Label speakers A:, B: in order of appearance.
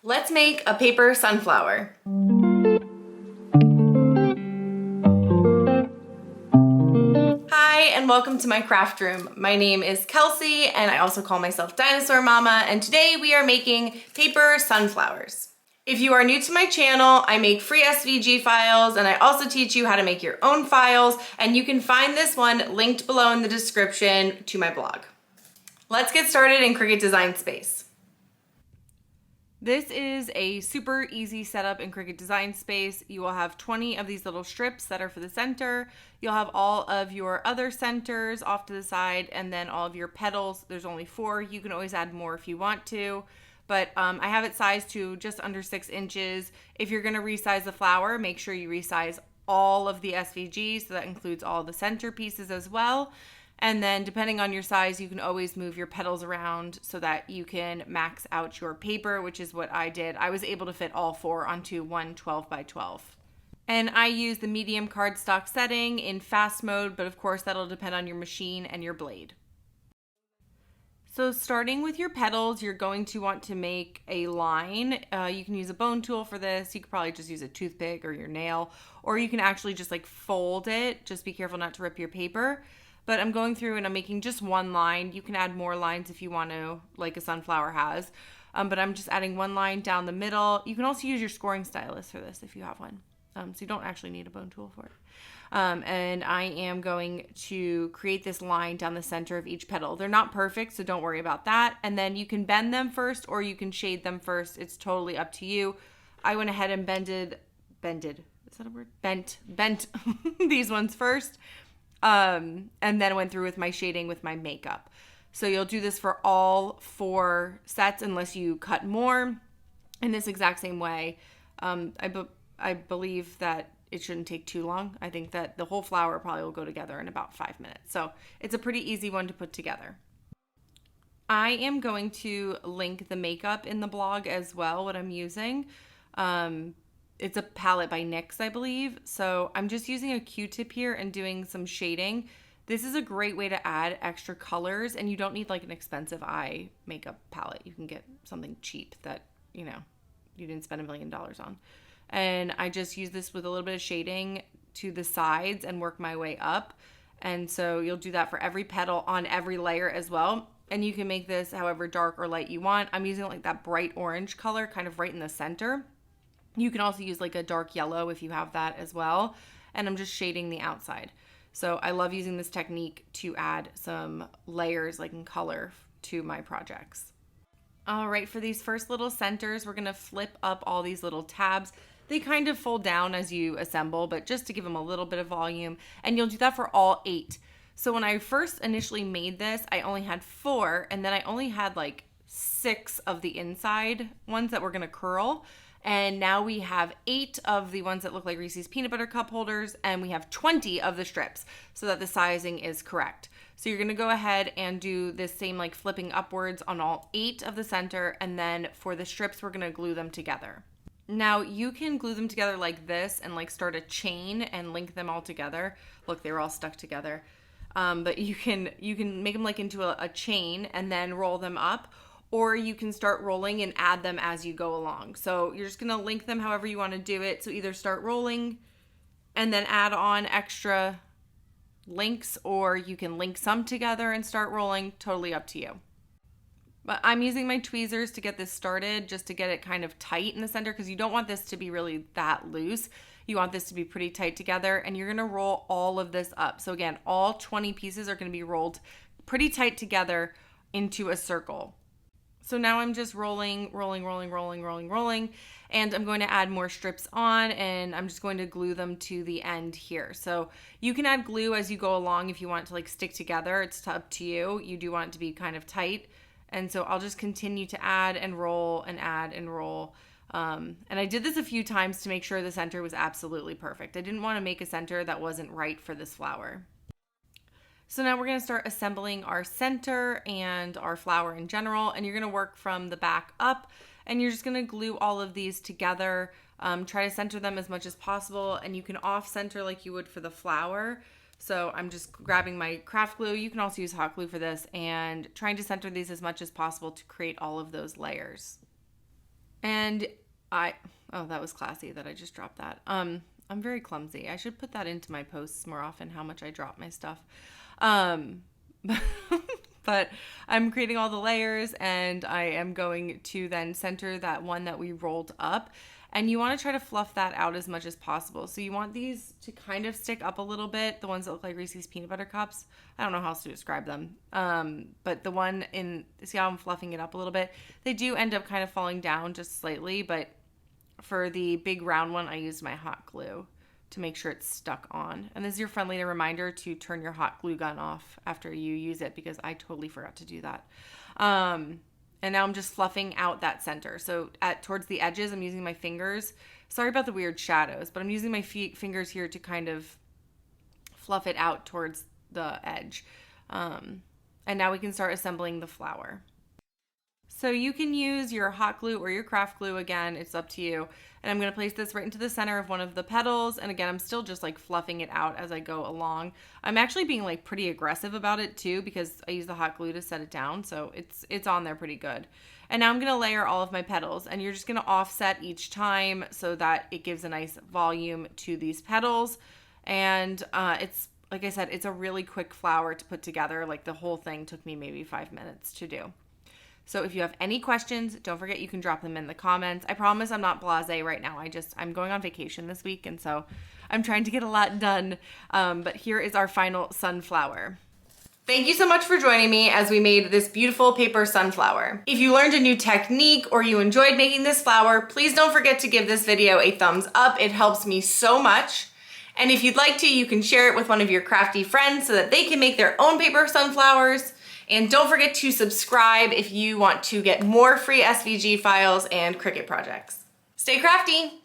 A: Let's make a paper sunflower. Hi, and welcome to my craft room. My name is Kelsey, and I also call myself Dinosaur Mama, and today we are making paper sunflowers. If you are new to my channel, I make free SVG files, and I also teach you how to make your own files, and you can find this one linked below in the description to my blog. Let's get started in Cricut Design Space. This is a super easy setup in Cricut Design Space. You will have 20 of these little strips that are for the center. You'll have all of your other centers off to the side, and then all of your petals. There's only 4. You can always add more if you want to, but I have it sized to just under 6 inches. If you're gonna resize the flower, make sure you resize all of the SVGs, so that includes all the center pieces as well. And then depending on your size, you can always move your petals around so that you can max out your paper, which is what I did. I was able to fit all 4 onto one 12 by 12. And I use the medium cardstock setting in fast mode, but of course that'll depend on your machine and your blade. So starting with your petals, you're going to want to make a line. You can use a bone tool for this. You could probably just use a toothpick or your nail, or you can actually just like fold it. Just be careful not to rip your paper. But I'm going through and I'm making just one line. You can add more lines if you want to, like a sunflower has. But I'm just adding one line down the middle. You can also use your scoring stylus for this if you have one. So you don't actually need a bone tool for it. And I am going to create this line down the center of each petal. They're not perfect, so don't worry about that. And then you can bend them first or you can shade them first. It's totally up to you. I went ahead and bent these ones first. And then went through with my shading with my makeup. So you'll do this for all 4 sets unless you cut more in this exact same way. I believe that it shouldn't take too long. I think that the whole flower probably will go together in about 5 minutes. So it's a pretty easy one to put together. I am going to link the makeup in the blog as well, what I'm using. It's a palette by NYX, I believe. So I'm just using a Q-tip here and doing some shading. This is a great way to add extra colors, and you don't need like an expensive eye makeup palette. You can get something cheap that, you didn't spend $1 million on. And I just use this with a little bit of shading to the sides and work my way up. And so you'll do that for every petal on every layer as well. And you can make this however dark or light you want. I'm using like that bright orange color kind of right in the center. You can also use like a dark yellow if you have that as well. And I'm just shading the outside. So I love using this technique to add some layers like in color to my projects. All right, for these first little centers, we're gonna flip up all these little tabs. They kind of fold down as you assemble, but just to give them a little bit of volume. And you'll do that for all 8. So when I first initially made this, I only had 4, and then I only had like 6 of the inside ones that were gonna curl. And now we have 8 of the ones that look like Reese's peanut butter cup holders, and we have 20 of the strips so that the sizing is correct. So you're gonna go ahead and do this same like flipping upwards on all 8 of the center, and then for the strips, we're gonna glue them together. Now you can glue them together like this and like start a chain and link them all together. Look, they were all stuck together. But you can make them like into a chain and then roll them up. Or you can start rolling and add them as you go along. So you're just gonna link them however you wanna do it. So either start rolling and then add on extra links, or you can link some together and start rolling, totally up to you. But I'm using my tweezers to get this started, just to get it kind of tight in the center, because you don't want this to be really that loose. You want this to be pretty tight together, and you're gonna roll all of this up. So again, all 20 pieces are gonna be rolled pretty tight together into a circle. So now I'm just rolling, and I'm going to add more strips on, and I'm just going to glue them to the end here. So you can add glue as you go along if you want it to like stick together. It's up to you. You do want it to be kind of tight. And so I'll just continue to add and roll and add and roll. And I did this a few times to make sure the center was absolutely perfect. I didn't want to make a center that wasn't right for this flower. So now we're going to start assembling our center and our flower in general, and you're going to work from the back up, and you're just going to glue all of these together. Try to center them as much as possible, and you can off center like you would for the flower. So I'm just grabbing my craft glue. You can also use hot glue for this, and trying to center these as much as possible to create all of those layers. And oh, that was classy that I just dropped that. I'm very clumsy. I should put that into my posts more often, how much I drop my stuff. But I'm creating all the layers, and I am going to then center that one that we rolled up. And you want to try to fluff that out as much as possible. So you want these to kind of stick up a little bit, the ones that look like Reese's peanut butter cups. I don't know how else to describe them. But the one see how I'm fluffing it up a little bit? They do end up kind of falling down just slightly, but for the big round one, I used my hot glue to make sure it's stuck on. And this is your friendly reminder to turn your hot glue gun off after you use it, because I totally forgot to do that. And now I'm just fluffing out that center. So towards the edges, I'm using my fingers. Sorry about the weird shadows, but I'm using my fingers here to kind of fluff it out towards the edge. And now we can start assembling the flower. So you can use your hot glue or your craft glue, again, it's up to you. And I'm going to place this right into the center of one of the petals. And again, I'm still just like fluffing it out as I go along. I'm actually being like pretty aggressive about it too, because I use the hot glue to set it down. So it's on there pretty good. And now I'm going to layer all of my petals, and you're just going to offset each time so that it gives a nice volume to these petals. And it's, like I said, it's a really quick flower to put together. Like the whole thing took me maybe 5 minutes to do. So if you have any questions, don't forget you can drop them in the comments. I promise I'm not blasé right now. I'm going on vacation this week, and so I'm trying to get a lot done. But here is our final sunflower. Thank you so much for joining me as we made this beautiful paper sunflower. If you learned a new technique or you enjoyed making this flower, please don't forget to give this video a thumbs up. It helps me so much. And if you'd like to, you can share it with one of your crafty friends so that they can make their own paper sunflowers. And don't forget to subscribe if you want to get more free SVG files and Cricut projects. Stay crafty!